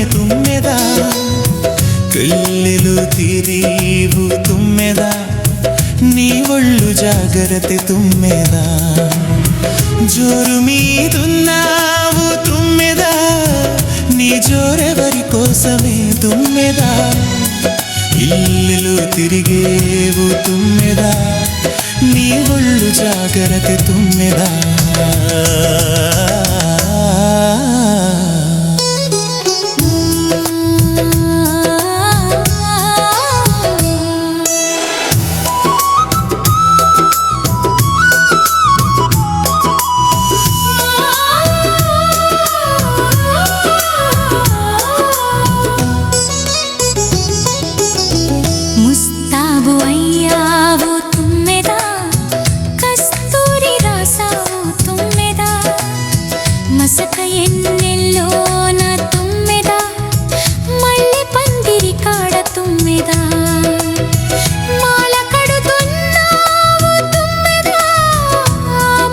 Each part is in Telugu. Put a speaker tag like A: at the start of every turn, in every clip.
A: తుమ్మెద కళ్ళెలు తిరివు తుమ్మెద నీ ఒళ్ళు జాగ్రత్త తుమ్మెద జోరు మీదున్నావు తుమ్మెద నీ జోరెవరి కోసమే తుమ్మెద ఇల్లు తిరిగేవు తుమ్మెద నీ ఒళ్ళు జాగ్రత్త తుమ్మెద
B: మసక ఎన్నెల్లోన తుమ్మెద మళ్ళీ పందిరి కాడ తుమ్మెద మాల కడుతున్నావు తుమ్మెద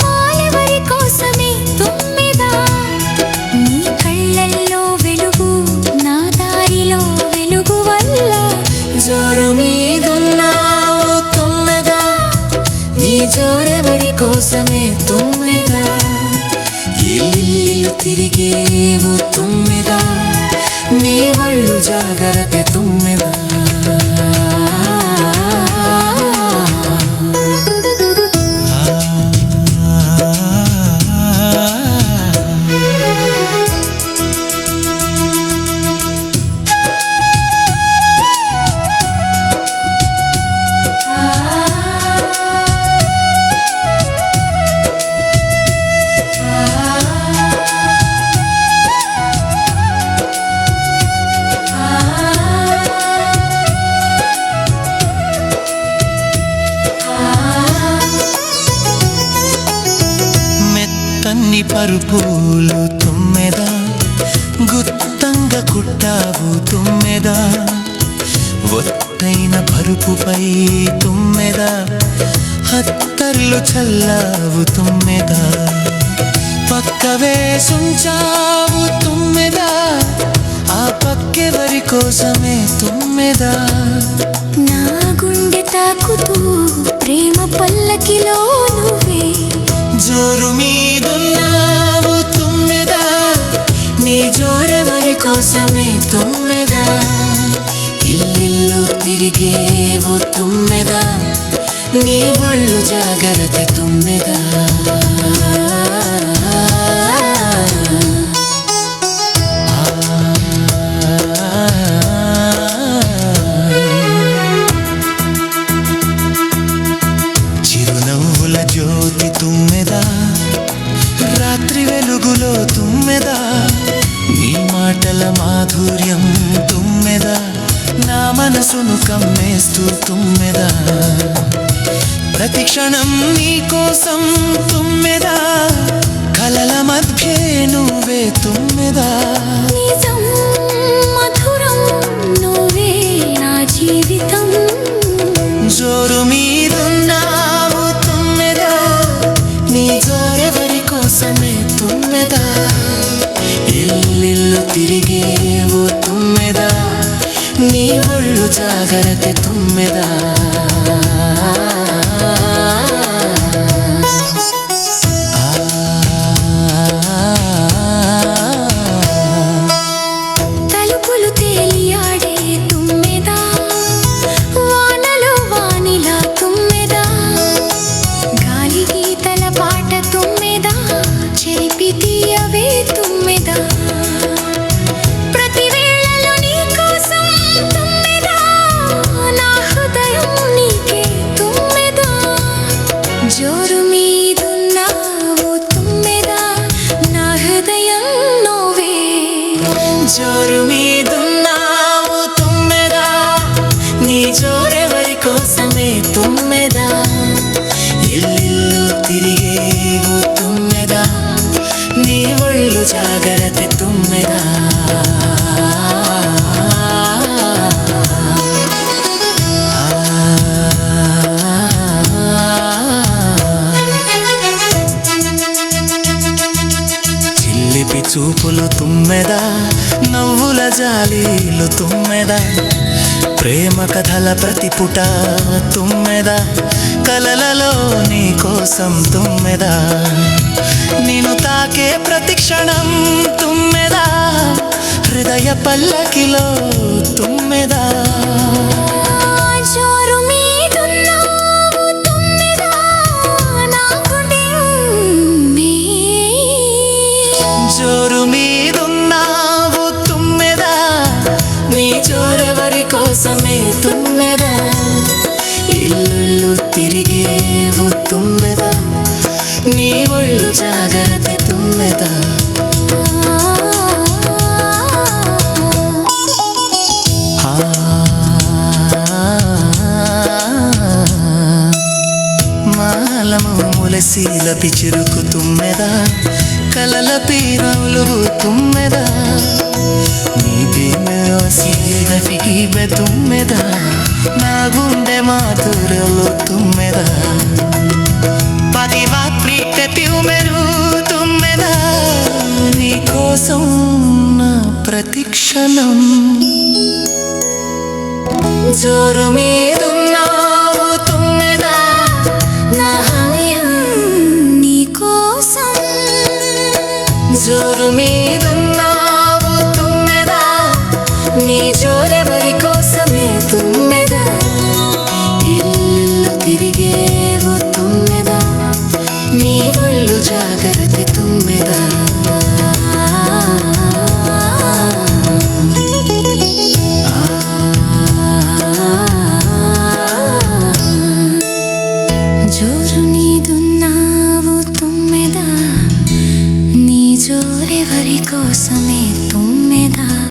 B: మాలెవరి కోసమే తుమ్మెద నీ కళ్ళల్లో వెలుగు నా దారిలో వెలుగు వల్ల
A: జోరు మీదున్నావు తుమ్మెద నీ జోరెవరి కోసమే తుమ్మెద ఇల్లు తిరిగేవు తుమ్మెద నీ ఒళ్ళు జాగ్రత్త తుమ్మెద తన్ని పరుపులు తుమ్మెద గుత్తంగా కుట్టావు తుమ్మెద ఒత్తైన పరుపుపై తుమ్మెద హత్తర్లు చల్లావు తుమ్మెద పక్క వేసుంచావు తుమ్మెద ఆ పక్కెవరి కోసమే తుమ్మెద
B: నా గుండె తాకుతూ ప్రేమ పల్లకిలో నువ్వే
A: జోరు మీదున్నావు తుమ్మెద నీ జోరెవరి కోసమే తుమ్మెద ఇల్లు తిరిగేవు తుమ్మెద నీ ఒళ్ళు జాగ్రత్త తుమ్మెద చిరునవ్వుల జ్యోతి తుమ్మెద రాత్రి వెలుగులో తుమ్మెద నీ మాటల మాధుర్యం తుమ్మెద నా మనసును కమ్మేస్తూ తుమ్మెద ప్రతి క్షణం నీ కోసం తుమ్మెద కలల మధ్య నువ్వే తుమ్మెద
B: నిజం మధురం నువ్వే నా జీవితం
A: జోరు మీదున్నావు తుమ్మెద నీ జోరెవరి కోసమే తుమ్మెద ఇల్లు తిరిగేవు తుమ్మెద నీ ఒళ్ళు జాగ్రత్త తుమ్మెద
B: తలుపులు తేలియాడే తుమ్మెద వానలో వానిలా తుమ్మెద గాలి గీతల పాట తుమ్మెద చెరిపి తీయవే తుమ్మెద ప్రతి వేళలో నీ కోసం తుమ్మెద నా హృదయం నీకే తుమ్మెద జోరు మీదున్నావు తుమ్మెద నా హృదయం నువ్వే
A: జోరు మీదున్నావు తుమ్మెద నీ జోరెవరి కోసమే తుమ్మెద ఇల్లు తిరిగేవు తుమ్మెద నీ ఒళ్ళు జాగ్రత్త తుమ్మెద చిల్లిపి చూపులు తుమ్మెద నవ్వుల గాలిలో తుమ్మెద ప్రేమ కథల ప్రతి పుట తుమ్మెద కలలలో నీ కోసం తుమ్మెద నేను తాకే ప్రతి క్షణం తుమ్మెద హృదయ పల్లకిలో తుమ్మెద
B: జోరు మీదున్నావు తుమ్మెదా నా గుండె
A: జోరు మీదున్నావు తుమ్మెద నీ జోరెవరి కోసమే తుమ్మెద ఇల్లు తిరిగేవు తుమ్మెద నీ ఒళ్ళు జాగ్రత్త తుమ్మెద మాలము ములసీల పిచురుకు తుమ్మెద కలల పీరములు తుమ్మెద నీటిగ తుమ్మెద నా గుండె మాధురలో తుమ్మెద పదివా ప్రీత ప్యూమెరు తుమ్మెద నీ కోసం నా ప్రతిక్షణం జోరు మీదున్నావు తుమ్మెద
B: నా హృదయం నీ కోసం
A: జోరు మీ